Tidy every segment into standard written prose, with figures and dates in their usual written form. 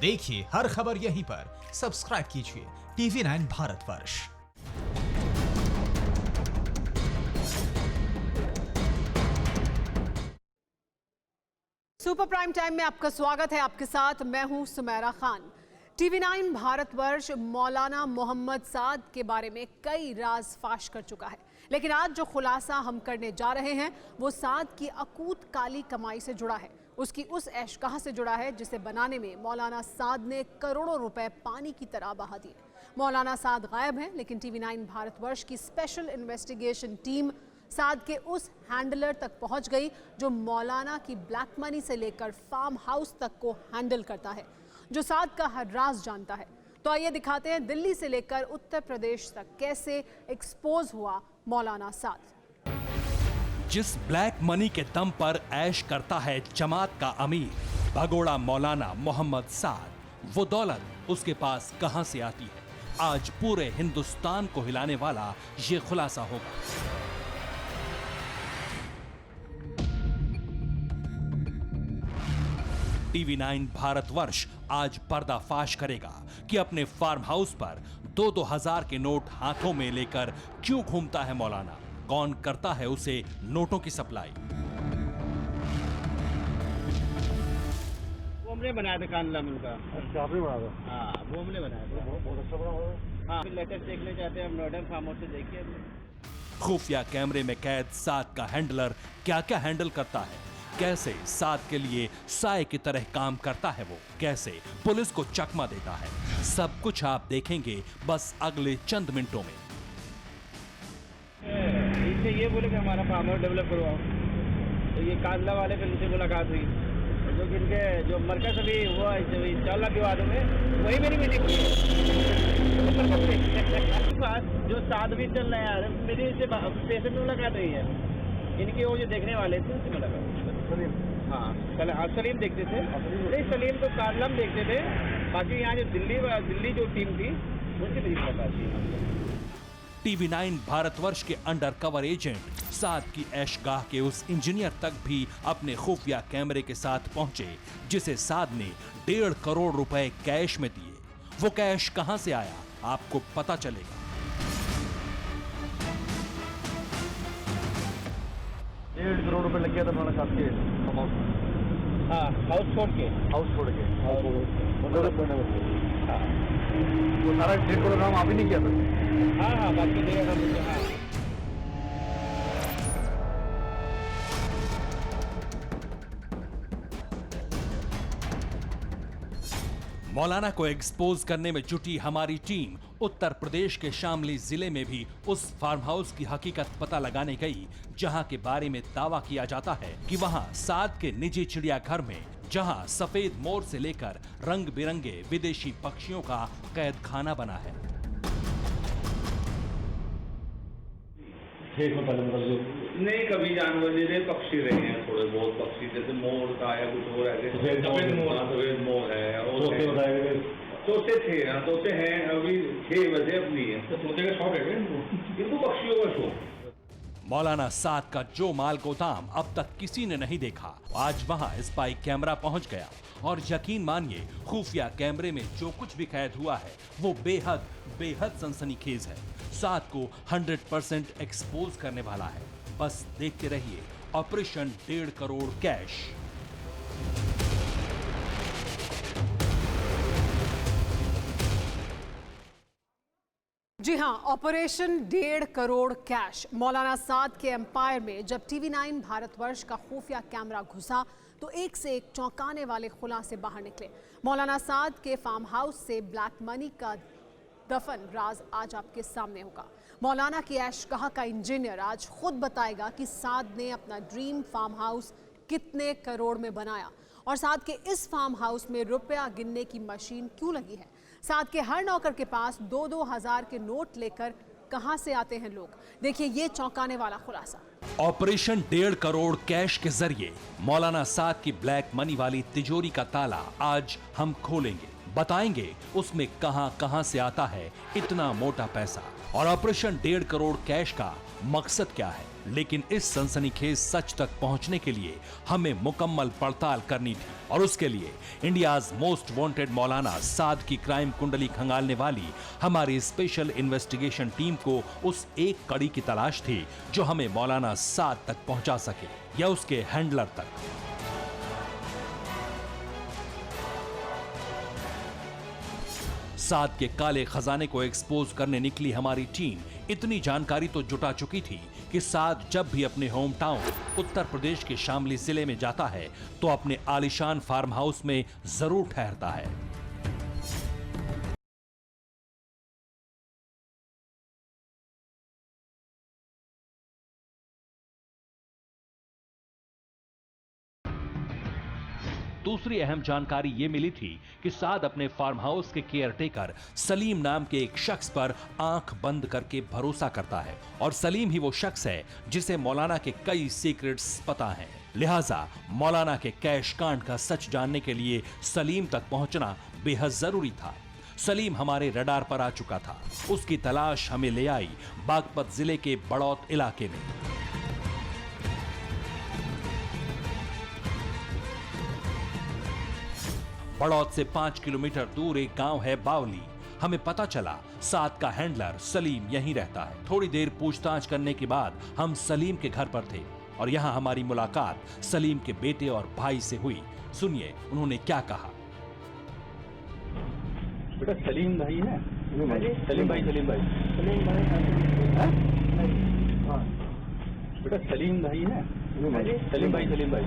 देखिए हर खबर यहीं पर। सब्सक्राइब कीजिए TV9 Bharatvarsh. Super prime time में आपका स्वागत है। आपके साथ मैं हूं सुमेरा खान। TV9 भारतवर्ष मौलाना मोहम्मद साद के बारे में कई राज फाश कर चुका है, लेकिन आज जो खुलासा हम करने जा रहे हैं वो साद की अकूत काली कमाई से जुड़ा है। उसकी उस ऐशगाह से जुड़ा है जिसे बनाने में मौलाना साद ने करोड़ों रुपए पानी की तरह बहा दिए। मौलाना साद गायब हैं, लेकिन TV9 भारतवर्ष की स्पेशल इन्वेस्टिगेशन टीम साद के उस हैंडलर तक पहुंच गई जो मौलाना की ब्लैक मनी से लेकर फार्म हाउस तक को हैंडल करता है, जो साद का हर राज जानता है। तो आइए दिखाते हैं दिल्ली से लेकर उत्तर प्रदेश तक कैसे एक्सपोज हुआ मौलाना साद। जिस ब्लैक मनी के दम पर ऐश करता है जमात का अमीर भगोड़ा मौलाना मोहम्मद साद, वो दौलत उसके पास कहां से आती है? आज पूरे हिंदुस्तान को हिलाने वाला ये खुलासा होगा। TV9 भारतवर्ष आज पर्दाफाश करेगा कि अपने फार्म हाउस पर 2-2 हजार के नोट हाथों में लेकर क्यों घूमता है मौलाना, कौन करता है उसे नोटों की सप्लाई। वो हमने बनाया था कानला मिल का। अच्छा, आपने बनाया था? हाँ, वो हमने बनाया था। बहुत अच्छा बना हुआ है। हाँ, लेटेस्ट देखने चाहते हैं हम नोडल फार्म हाउस से देखिए। खुफिया कैमरे में कैद साद का हैंडलर क्या क्या हैंडल करता है, कैसे साद के लिए साए की तरह काम करता है, वो कैसे पुलिस को चकमा देता है, सब कुछ आप देखेंगे बस अगले चंद मिनटों में। इनसे ये बोले कि हमारा फार्म हाउस डेवलप करवाओ, तो ये कानला वाले फिर इनसे मुलाकात हुई, जो कि इनके जो मरकज अभी हुआ इंशाल्लाह के बाद में वही मेरी मीटिंग हुई जो साद भी चल रहा है। मेरी इनसे पेशेंट में मुलाकात हुई है, इनके वो जो देखने वाले थे उनसे मुलाकात। सलीम, हाँ सलीम देखते थे। नहीं, सलीम तो कानला में देखते थे, बाकी यहाँ जो दिल्ली जो टीम थी उनसे मेरी मुलाकात थी। TV9 भारतवर्ष के अंडरकवर एजेंट साद की ऐशगाह के उस इंजीनियर तक भी अपने खुफिया कैमरे के साथ पहुंचे जिसे साद ने 1.5 करोड़ रुपए कैश में दिए। वो कैश कहां से आया आपको पता चलेगा। 1.5 करोड़ रुपए लग गया था मौलाना साहब के फार्म हाउस में। हाँ, हाउस छोड़ के हाँ, वो सारा 1.5 करोड़ काम आप ही नहीं किया था? हाँ, बाकी देगा मुझे। हाँ, मौलाना को एक्सपोज करने में जुटी हमारी टीम उत्तर प्रदेश के शामली जिले में भी उस फार्म हाउस की हकीकत पता लगाने गई जहां के बारे में दावा किया जाता है कि वहां साद के निजी चिड़ियाघर में जहां सफेद मोर से लेकर रंग बिरंगे विदेशी पक्षियों का कैद खाना बना है। नहीं, कभी जानवर जैसे पक्षी रहे हैं, थोड़े बहुत पक्षी जैसे मोर का या कुछ और है, सफेद मोर है, तोते थे ना, तोते हैं अभी 6 बजे अपनी है, तो तोते का शौक है इनको पक्षियों का शौक। मौलाना साद का जो माल गोदाम अब तक किसी ने नहीं देखा, आज वहां स्पाई कैमरा पहुंच गया और यकीन मानिए खुफिया कैमरे में जो कुछ भी कैद हुआ है वो बेहद सनसनीखेज है। साद को 100% एक्सपोज करने वाला है। बस देखते रहिए ऑपरेशन 1.5 करोड़ कैश। जी हां, ऑपरेशन 1.5 करोड़ कैश। मौलाना साद के एम्पायर में जब TV9 भारतवर्ष का खुफिया कैमरा घुसा तो एक से एक चौंकाने वाले खुलासे बाहर निकले। मौलाना साद के फार्म हाउस से ब्लैक मनी का दफन राज आज आपके सामने होगा। मौलाना की ऐशगाह का इंजीनियर आज खुद बताएगा कि साद ने अपना ड्रीम फार्म हाउस कितने करोड़ में बनाया और साद के इस फार्म हाउस में रुपया गिनने की मशीन क्यों लगी है। साद के हर नौकर के पास 2-2 हजार के नोट लेकर कहां से आते हैं लोग। देखिए ये चौंकाने वाला खुलासा। ऑपरेशन 1.5 करोड़ कैश के जरिए मौलाना साद की ब्लैक मनी वाली तिजोरी का ताला आज हम खोलेंगे, बताएंगे उसमें कहां से आता है इतना मोटा पैसा और ऑपरेशन 1.5 करोड़ कैश का मकसद क्या है। लेकिन इस सनसनीखेज सच तक पहुंचने के लिए हमें मुकम्मल पड़ताल करनी थी और उसके लिए इंडियाज मोस्ट वांटेड मौलाना साद की क्राइम कुंडली खंगालने वाली हमारी स्पेशल इन्वेस्टिगेशन टीम को उस एक कड़ी की तलाश थी जो हमें मौलाना साद तक पहुंचा सके या उसके हैंडलर तक। साद के काले खजाने को एक्सपोज करने निकली हमारी टीम इतनी जानकारी तो जुटा चुकी थी कि साद जब भी अपने होम टाउन उत्तर प्रदेश के शामली जिले में जाता है तो अपने आलीशान फार्म हाउस में जरूर ठहरता है। दूसरी अहम जानकारी यह मिली थी कि साद अपने फार्म हाउस के केयरटेकर सलीम नाम के एक शख्स पर आंख बंद करके भरोसा करता है और सलीम ही वो शख्स है जिसे मौलाना के कई सीक्रेट्स पता हैं। लिहाजा मौलाना के कैश कांड का सच जानने के लिए सलीम तक पहुंचना बेहद जरूरी था। सलीम हमारे रडार पर आ चुका था। उसकी तलाश हमें ले आई बागपत जिले के बड़ौत इलाके में। बड़ौत से 5 किलोमीटर दूर एक गांव है बावली। हमें पता चला साद का हैंडलर सलीम यहीं रहता है। थोड़ी देर पूछताछ करने के बाद हम सलीम के घर पर थे और यहां हमारी मुलाकात सलीम के बेटे और भाई से हुई। सुनिए उन्होंने क्या कहा। बेटा सलीम भाई है? सलीम भाई हाँ बेटा सलीम भाई है? सलीम भाई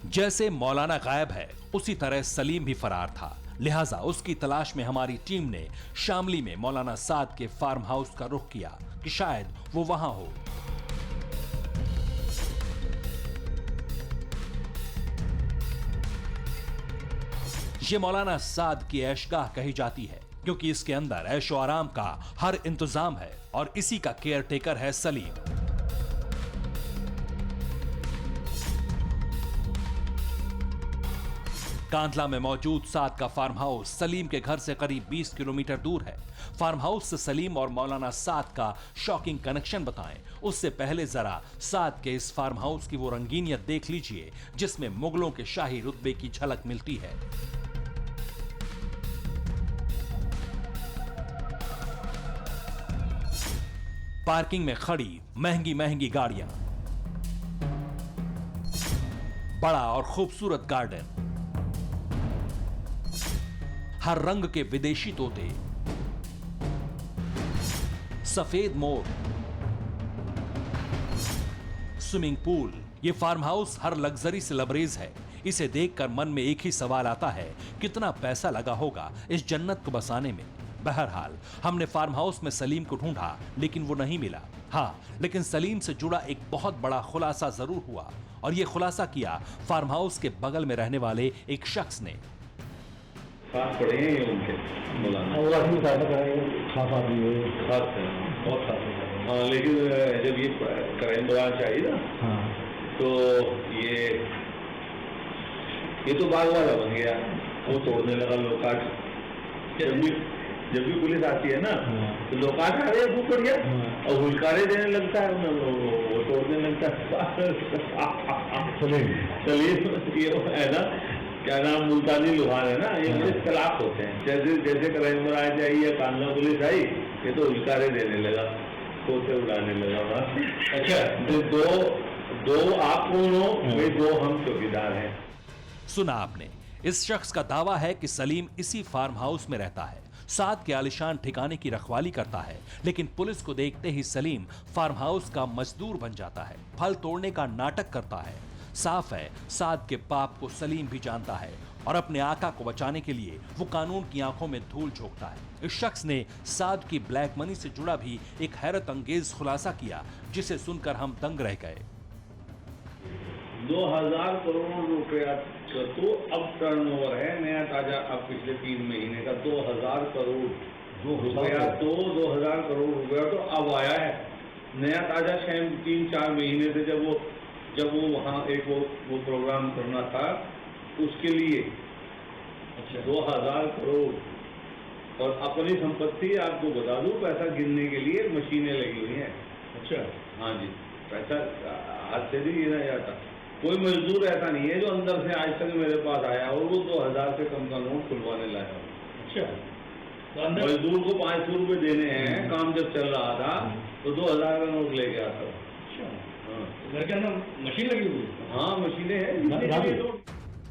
जैसे मौलाना गायब है उसी तरह सलीम भी फरार था। लिहाजा उसकी तलाश में हमारी टीम ने शामली में मौलाना साद के फार्म हाउस का रुख किया कि शायद वो वहां हो। ये मौलाना साद की ऐशगाह कही जाती है क्योंकि इसके अंदर ऐशो आराम का हर इंतजाम है और इसी का केयरटेकर है सलीम। कांधला में मौजूद साद का फार्म हाउस सलीम के घर से करीब 20 किलोमीटर दूर है। फार्म हाउस से सलीम और मौलाना साद का शॉकिंग कनेक्शन बताएं उससे पहले जरा साद के इस फार्म हाउस की वो रंगीनियत देख लीजिए जिसमें मुगलों के शाही रुतबे की झलक मिलती है। पार्किंग में खड़ी महंगी महंगी गाड़ियां, बड़ा और खूबसूरत गार्डन, हर रंग के विदेशी तोते, सफेद मोर, स्विमिंग पूल। यह फार्म हाउस हर लग्जरी से लबरेज है। इसे देखकर मन में एक ही सवाल आता है, कितना पैसा लगा होगा इस जन्नत को बसाने में। बहरहाल हमने फार्म हाउस में सलीम को ढूंढा लेकिन वो नहीं मिला। हाँ, लेकिन सलीम से जुड़ा एक बहुत बड़ा खुलासा जरूर हुआ और यह खुलासा किया फार्म हाउस के बगल में रहने वाले एक शख्स ने। खास पड़े हैं ये उनके मौलाना खास आदमी है, खास है, बहुत खास है। हाँ, लेकिन जब ये क्राइम ब्रांच आई ना तो ये तो बाग वाला बन गया। वो तोड़ने लगा लोकाट। जब भी पुलिस आती है ना तो लोकाट आ रहे हैं खूब बढ़िया और हुलकारे देने लगता है उन्हें, वो तोड़ने लगता है। सलीम ये है ना, क्या नाम, मुल्तानी लोहार है ना, ये बड़े खिलाफ होते हैं। जैसे क्राइम ब्रांच आई या कांधला पुलिस आई ये तो हुलकारे देने लगा, तोते उड़ाने लगा। अच्छा, दो आप कौन हो? वे दो हम चौकीदार हैं। सुना आपने, इस शख्स का दावा है कि सलीम इसी फार्म हाउस में रहता है, साद के आलिशान ठिकाने की रखवाली करता है। लेकिन पुलिस को देखते ही सलीम फार्म हाउस का मजदूर बन जाता है, फल तोड़ने का नाटक करता है। साफ है साद के पाप को सलीम भी जानता है और अपने आका को बचाने के लिए वो कानून की आंखों में धूल झोंकता है। इस शख्स ने साद की ब्लैक मनी से जुड़ा भी एक हैरत अंगेज खुलासा किया जिसे सुनकर हम दंग रह गए। 2000 करोड़ रुपया का तो अब टर्नओवर है नया ताजा। अब पिछले 3 महीने का 2000 करोड़ रुपया तो 2000 करोड़ रुपया तो अब आया है नया ताजा। 3-4 महीने से जब वो वहाँ एक वो प्रोग्राम करना था उसके लिए। अच्छा, 2000 करोड़ और अपनी संपत्ति आपको बता दूं, पैसा गिनने के लिए मशीनें लगी हुई हैं। अच्छा। हाँ जी, पैसा हाथ से नहीं गिना जाता। कोई मजदूर ऐसा नहीं है जो अंदर से आज तक मेरे पास आया और वो 2000 से कम का नोट खुलवाने लाया। अच्छा। तो मजदूर को 500 रुपए देने हैं, काम जब चल रहा था तो 2000 का नोट लेके आता था। अच्छा। घर के अंदर मशीन लगी हुई है? हाँ, मशीनें हैं।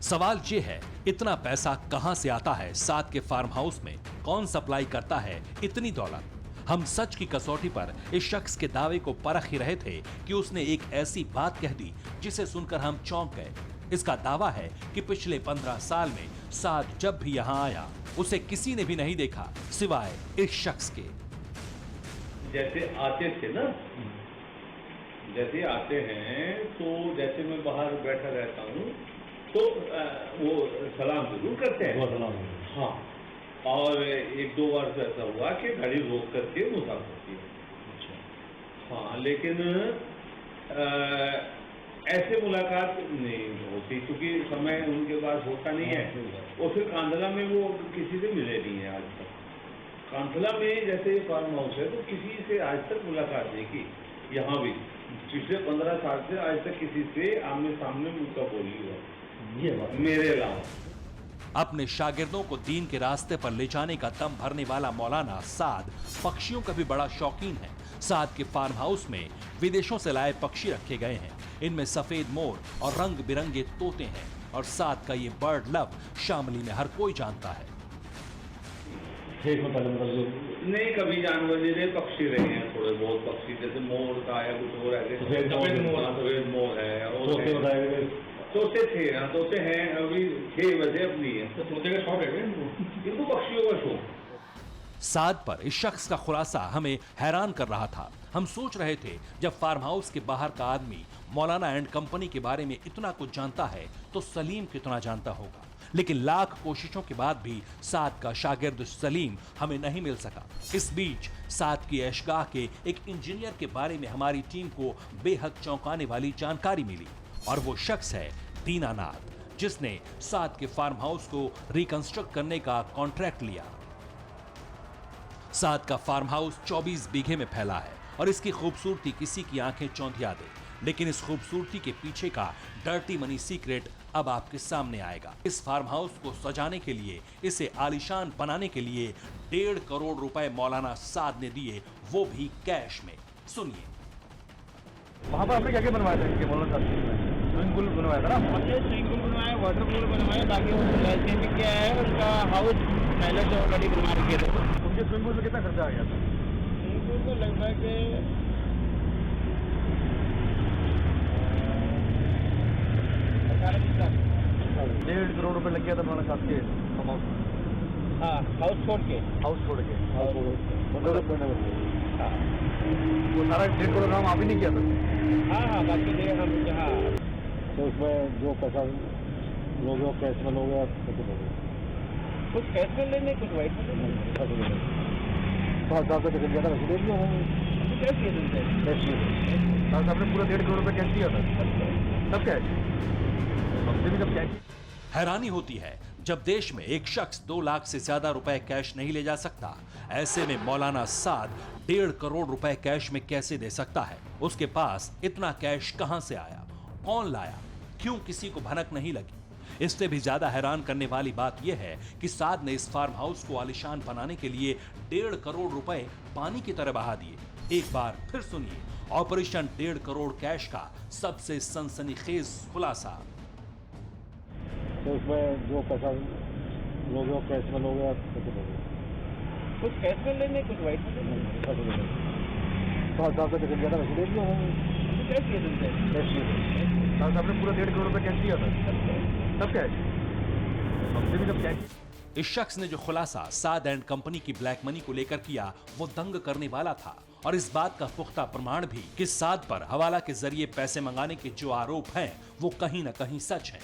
सवाल ये है, इतना पैसा कहां से आता है? साथ के फार्म हाउस में कौन सप्लाई करता है इतनी दौलत? हम सच की कसौटी पर इस शख्स के दावे को परख ही रहे थे कि उसने एक ऐसी बात कह दी जिसे सुनकर हम चौंक गए। इसका दावा है कि पिछले 15 साल में साद जब भी यहाँ आया उसे किसी ने भी नहीं देखा सिवाय इस शख्स के। जैसे आते थे ना, जैसे आते हैं तो जैसे मैं बाहर बैठा रहता हूँ तो वो सलाम जरूर करते हैं। हाँ, और 1-2 बार तो ऐसा हुआ कि गाड़ी रोक करके मुसाफिर किया। अच्छा। हाँ, लेकिन ऐसे मुलाकात नहीं होती क्योंकि समय उनके पास होता नहीं है। और फिर कांधला में वो किसी से मिले नहीं है आज तक। कांधला में जैसे फार्म हाउस है तो किसी से आज तक मुलाकात नहीं की। यहाँ भी पिछले 15 साल से आज तक किसी से आमने सामने मुझका बोली हुआ मेरे अलावा। अपने शागिर्दों को दीन के रास्ते पर ले जाने का दम भरने वाला मौलाना साद पक्षियों का भी बड़ा शौकीन है। साद के फार्म हाउस में विदेशों से लाए पक्षी रखे गए हैं। इनमें सफेद मोर और रंग बिरंगे तोते हैं और साद का ये बर्ड लव शामली में हर कोई जानता है। नहीं, कभी जानवर जैसे पक्षी रहे हैं, थोड़े बहुत पक्षी जैसे मोर का या कुछ और है। सफेद मोर है और तोते थे। हाँ, तोते हैं, अभी 6 बजे अपनी है। तो तोते का शौक है इनको, पक्षियों का शौक। साद पर इस शख्स का खुलासा हमें हैरान कर रहा था। हम सोच रहे थे जब फार्म हाउस के बाहर का आदमी मौलाना एंड कंपनी के बारे में इतना कुछ जानता है तो सलीम कितना जानता होगा। लेकिन लाख कोशिशों के बाद भी साद का शागिर्द सलीम हमें नहीं मिल सका। इस बीच साद की ऐशगाह के एक इंजीनियर के बारे में हमारी टीम को बेहद चौंकाने वाली जानकारी मिली और वो शख्स है दीनानाथ, जिसने साद के फार्म हाउस को रिकंस्ट्रक्ट करने का कॉन्ट्रैक्ट लिया। साद का फार्म हाउस 24 बीघे में फैला है और इसकी खूबसूरती किसी की आंखें चौंधिया दे। लेकिन इस खूबसूरती के पीछे का डर्टी मनी सीक्रेट अब आपके सामने आएगा। इस फार्म हाउस को सजाने के लिए, इसे आलीशान बनाने के लिए 1.5 करोड़ रुपए मौलाना साद ने दिए, वो भी कैश में। सुनिए। वहाँ पर आपने क्या बनवाया था? मौलाना साहब स्विमिंग पूल बनवाया था ना? स्विमिंग पूल बनवाया, वाटर पूल बनवाया, बाकी वो क्या है उनका हाउस पहले से ऑलरेडी बनवा रखे थे। उनके स्विमिंग पूल में कितना खर्चा आ गया था? स्विमिंग पूल में लगभग 1.5 करोड़ रुपए लग गया था मौलाना साहब के फार्म हाउस में। हाँ, हाउस छोड़ के हाँ, वो सारा 1.5 करोड़ काम आप ही नहीं किया था? हाँ, बाकी दे हम जहाँ। तो उसमें जो पैसा लोग कैश में लोग कुछ कैश में लेने, कुछ वाइट में लेने। साहब का टिकट दिया था, वैसे दे दिया कैश किए थे? साहब ने पूरा 1.5 करोड़ रुपए कैश दिया था, सब कैश। हमसे भी सब कैश। हैरानी होती है जब देश में एक शख्स 2 लाख से ज्यादा रुपए कैश नहीं ले जा सकता, ऐसे में मौलाना साद 1.5 करोड़ रुपए कैश में कैसे दे सकता है? उसके पास इतना कैश कहां से आया? कौन लाया? क्यों किसी को भनक नहीं लगी? इससे भी ज्यादा हैरान करने वाली बात यह है कि साद ने इस फार्म हाउस को आलीशान बनाने के लिए 1.5 करोड़ रुपए पानी की तरह बहा दिए। एक बार फिर सुनिए ऑपरेशन 1.5 करोड़ कैश का सबसे सनसनीखेज खुलासा। तो उसमें जो पैसा लोग कैश में लोग कुछ कैश में लेने, कुछ वाइट में लेने। साहब का टिकट दिया था, वैसे दे दिया कैश किए थे? साहब ने पूरा 1.5 करोड़ रुपए कैश दिया था, सब कैश। हमसे भी सब कैश। इस शख्स ने जो खुलासा साद एंड कंपनी की ब्लैक मनी को लेकर किया वो दंग करने वाला था और इस बात का पुख्ता प्रमाण भी कि साद पर हवाला के जरिए पैसे मंगाने के जो आरोप हैं वो कहीं न कहीं सच हैं।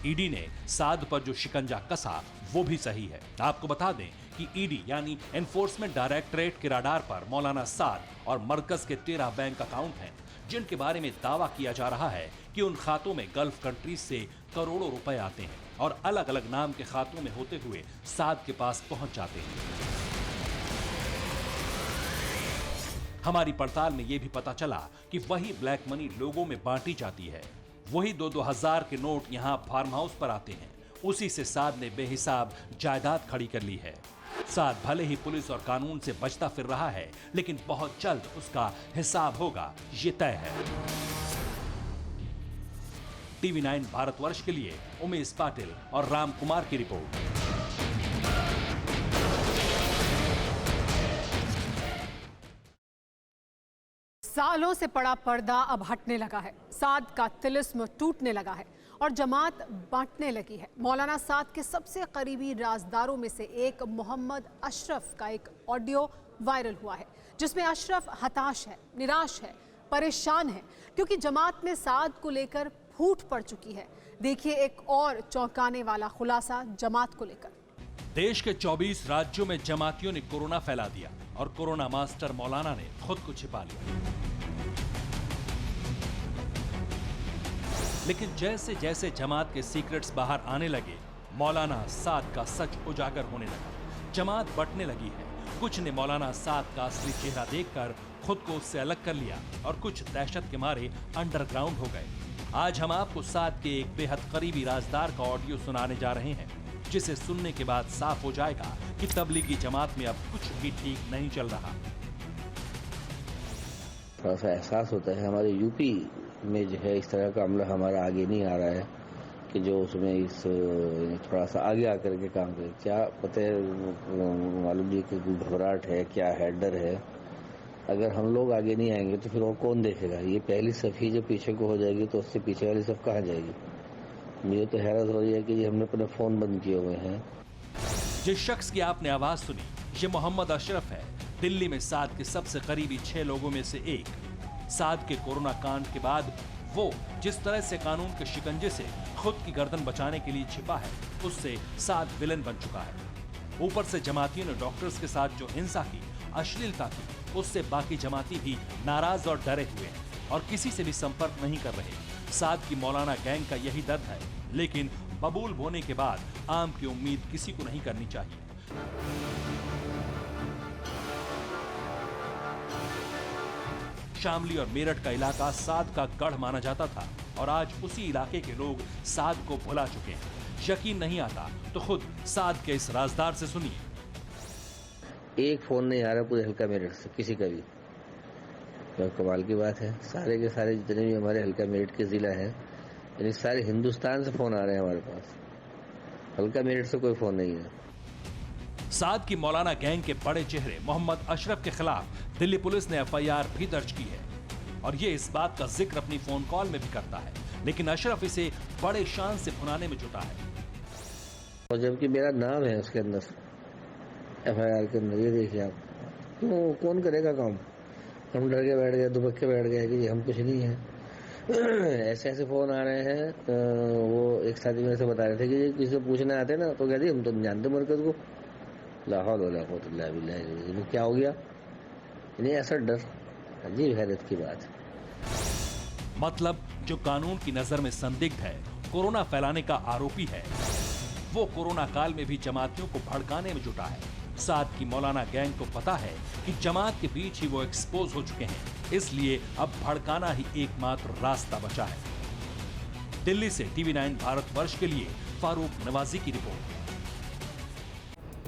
ईडी ने साद पर जो शिकंजा कसा वो भी सही है। आपको बता दें कि ईडी यानी एनफोर्समेंट डायरेक्टरेट के राडार पर मौलाना साद और मरकज के 13 बैंक अकाउंट हैं। जिनके बारे में दावा किया जा रहा है कि उन खातों में गल्फ कंट्रीज से करोड़ों रुपए आते हैं और अलग अलग नाम के खातों में होते हुए साद के पास पहुंच जाते हैं। हमारी पड़ताल में यह भी पता चला कि वही ब्लैक मनी लोगों में बांटी जाती है। वही 2-2 हजार के नोट यहां फार्म हाउस पर आते हैं। उसी से साद ने बेहिसाब जायदाद खड़ी कर ली है। साद भले ही पुलिस और कानून से बचता फिर रहा है, लेकिन बहुत जल्द उसका हिसाब होगा, ये तय है। TV9 भारतवर्ष के लिए उमेश पाटिल और राम कुमार की रिपोर्ट। सालों से पड़ा पर्दा अब हटने लगा है। साद का तिलिस्म टूटने लगा है और जमात बांटने लगी है। मौलाना साद के सबसे करीबी राजदारों में से एक मोहम्मद अशरफ का एक ऑडियो वायरल हुआ है, जिसमें अशरफ हताश है, निराश है, परेशान है, क्योंकि जमात में साद को लेकर फूट पड़ चुकी है। देखिए एक और चौंकाने वाला खुलासा जमात को लेकर। देश के 24 राज्यों में जमातियों ने कोरोना फैला दिया और कोरोना मास्टर मौलाना ने खुद को छिपा लिया। लेकिन जैसे जैसे जमात के सीक्रेट्स बाहर आने लगे, मौलाना साद का सच उजागर होने लगा। जमात बंटने लगी है। कुछ ने मौलाना साद का असली चेहरा देखकर खुद को उससे अलग कर लिया और कुछ दहशत के मारे अंडरग्राउंड हो गए। आज हम आपको साद के एक बेहद करीबी राजदार का ऑडियो सुनाने जा रहे हैं, जिसे सुनने के बाद साफ हो जाएगा कि तबलीगी जमात में अब कुछ भी ठीक नहीं चल रहा। थोड़ा सा एहसास होता है हमारे यूपी में जो है इस तरह का अमला हमारा आगे नहीं आ रहा है कि जो उसमें इस थोड़ा सा आगे आकर के काम करे। क्या पता है, मालूम नहीं कि घबराहट है, क्या है, डर है। अगर हम लोग आगे नहीं आएंगे तो फिर और कौन देखेगा। ये पहली सफ ही जो पीछे को हो जाएगी तो उससे पीछे वाली सफ कहाँ जाएगी। मुझे तो हैरत हो रही है कि हमने अपने फोन बंद किए हुए हैं। जिस शख्स की आपने आवाज सुनी, ये मोहम्मद अशरफ है। दिल्ली में साद के सबसे करीबी 6 लोगों में से एक। साद के कोरोना कांड के बाद वो जिस तरह से कानून के शिकंजे से खुद की गर्दन बचाने के लिए छिपा है, उससे साद विलन बन चुका है। ऊपर से जमातियों ने डॉक्टर्स के साथ जो हिंसा की, अश्लीलता की, उससे बाकी जमाती भी नाराज और डरे हुए हैं और किसी से भी संपर्क नहीं कर रहे। साद की मौलाना गैंग का यही दर्द है, लेकिन बबूल होने के बाद आम की उम्मीद किसी को नहीं करनी चाहिए। शामली और मेरठ का इलाका साद का गढ़ माना जाता था और आज उसी इलाके के लोग साद को भुला चुके हैं। यकीन नहीं आता तो खुद साद के इस राजदार से सुनिए। एक फोन नहीं आ रहा पूरे हल्का मेरठ से किसी का भी। तो कमाल की बात है, सारे के सारे जितने भी हमारे हल्का मेरठ के जिला हैं, यानी सारे हिंदुस्तान से फोन आ रहे हैं हमारे पास। हल्का मेरठ से कोई फोन नहीं है। साद की मौलाना गैंग के बड़े चेहरे मोहम्मद अशरफ के खिलाफ दिल्ली पुलिस ने FIR भी दर्ज की है और ये इस बात का जिक्र अपनी फोन कॉल में भी करता है, लेकिन अशरफ इसे बड़े शान से भुनाने में जुटा है। और जबकि मेरा नाम है उसके अंदर, FIR के अंदर। ये देखिए आप, तो कौन करेगा काम। हम डर के बैठ गए, दुबक के बैठ गए कि हम कुछ नहीं है। ऐसे ऐसे फोन आ रहे हैं। वो एक साथी मेरे से बता रहे थे कि किसी से पूछने आते ना तो कहते हम तो जानते मरकज को। लाहौल क्या हो गया, नहीं ऐसा डर। अजीब हैरत की बात है। मतलब जो कानून की नजर में संदिग्ध है, कोरोना फैलाने का आरोपी है, वो कोरोना काल में भी जमातियों को भड़काने में जुटा है। साद की मौलाना गैंग को पता है कि जमात के बीच ही वो एक्सपोज हो चुके हैं, इसलिए अब भड़काना ही एकमात्र रास्ता बचा है। दिल्ली से TV9 भारतवर्ष के लिए फारूक नवाजी की रिपोर्ट।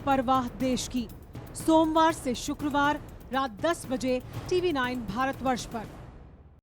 परवाह देश की, सोमवार से शुक्रवार रात 10 बजे TV9 भारतवर्ष पर।